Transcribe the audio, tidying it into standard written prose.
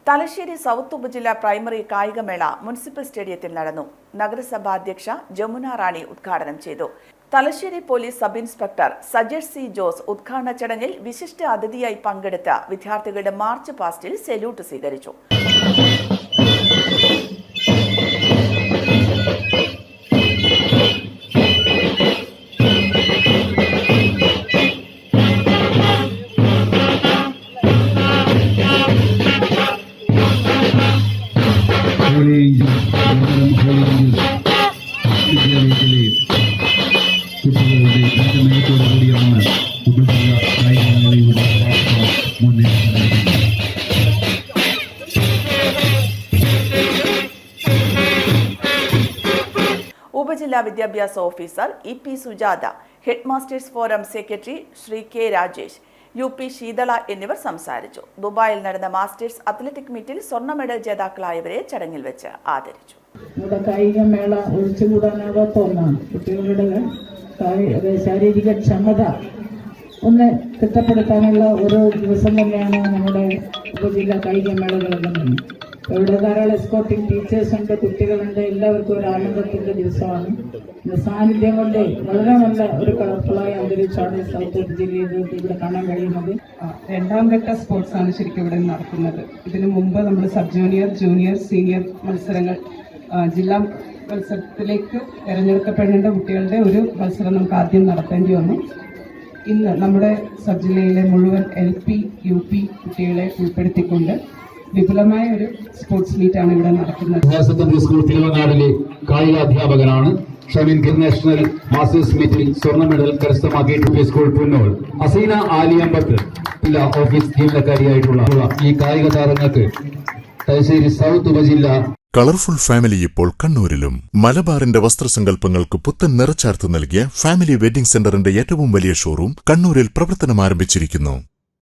Thalassery south ഉപജില്ല primary കായികമേള municipal സ്റ്റേഡിയത്തിൽ നടന്നു. നഗരസഭാ അധ്യക്ഷ ജമുന റാണി ഉദ്ഘാടനം ചെയ്തു. Thalassery police sub inspector Sajesh C Jose ഉദ്ഘാടന ചടങ്ങിൽ വിശിഷ്ട അതിഥിയായി പങ്കെടുത്ത വിദ്യാർത്ഥികളുടെ മാർച്ച് പാസ്റ്റിൽ സല്യൂട്ട് സ്വീകരിച്ചു. ഉപജില്ലാ വിദ്യാഭ്യാസ officer E P. Sujatha, head masters forum secretary Shri K. Rajesh, U P. Sheethala എന്നിവർ സംസാരിച്ചു. ദുബായിൽ നടന്ന മാസ്റ്റേഴ്സ് അത്ലറ്റിക് മീറ്റിൽ സ്വർണ്ണ മെഡൽ ജേതാക്കളായവരെ ചടങ്ങിൽ വെച്ച് ആദരിച്ചു. നമ്മുടെ കായികമേള ഒഴിച്ചുകൂടാനാവാത്ത ഒന്നാണ്. കുട്ടികളുടെ ശാരീരിക ക്ഷമത ഒന്ന് തിട്ടപ്പെടുത്താനുള്ള ഓരോ ദിവസം തന്നെയാണ് നമ്മുടെ ഉപജില്ലാ കായികമേളകളെല്ലാം തന്നെ. ഇവിടെ ധാരാളം എസ്കോർട്ടിംഗ് ടീച്ചേഴ്സ് ഉണ്ട്, കുട്ടികളുണ്ട്. എല്ലാവർക്കും ഒരു ആനന്ദത്തിന്റെ ദിവസമാണ്. സാന്നിധ്യം കൊണ്ട് വളരെ നല്ല ഒരു കളർഫുള്ളായ അന്തരീക്ഷമാണ് സൗത്ത് ജില്ലയിൽ ഇവിടെ കാണാൻ കഴിയുന്നത്. രണ്ടാം ഘട്ട സ്പോർട്സ് ആണ് ശരിക്കും ഇവിടെ നടക്കുന്നത്. ഇതിനു മുമ്പ് നമ്മൾ സബ് ജൂനിയർ, ജൂനിയർ, സീനിയർ മത്സരങ്ങൾ, ജില്ലാ മത്സരത്തിലേക്ക് തിരഞ്ഞെടുക്കപ്പെടേണ്ട കുട്ടികളുടെ ഒരു മത്സരം നമുക്ക് ആദ്യം നടത്തേണ്ടി വന്നു. ഇന്ന് നമ്മുടെ സബ് ജില്ലയിലെ മുഴുവൻ LP, UP കുട്ടികളെ ഉൾപ്പെടുത്തിക്കൊണ്ട് വിപുലമായ ഒരു സ്പോർട്സ് മീറ്റാണ് ഇവിടെ നടക്കുന്നത്. ഹയർ സെക്കൻഡറി സ്കൂൾ തിരുവങ്ങാടിലെ കായിക അധ്യാപകനാണ്. ഷമീൻ ഇന്റർനാഷണൽ മാസ്റ്റേഴ്സ് മീറ്റിൽ സ്വർണ്ണ മെഡൽ കരസ്ഥമാക്കിയ സ്കൂൾ പുന്നോൾ. ഹസീന ആലിയമ്പത്ത് ജില്ലാ ഓഫീസ് ജീവനക്കാരിയായിട്ടുള്ള ഈ കായിക താരങ്ങൾക്ക് തലശ്ശേരി സൗത്ത് ഉപജില്ല കളർഫുൾ ഫാമിലി ഇപ്പോൾ കണ്ണൂരിലും. മലബാറിന്റെ വസ്ത്രസങ്കല്പങ്ങൾക്ക് പുത്തൻ നിറച്ചാർത്ത് നൽകിയ ഫാമിലി വെഡിംഗ് സെന്ററിന്റെ ഏറ്റവും വലിയ ഷോറൂം കണ്ണൂരിൽ പ്രവർത്തനം ആരംഭിച്ചിരിക്കുന്നു.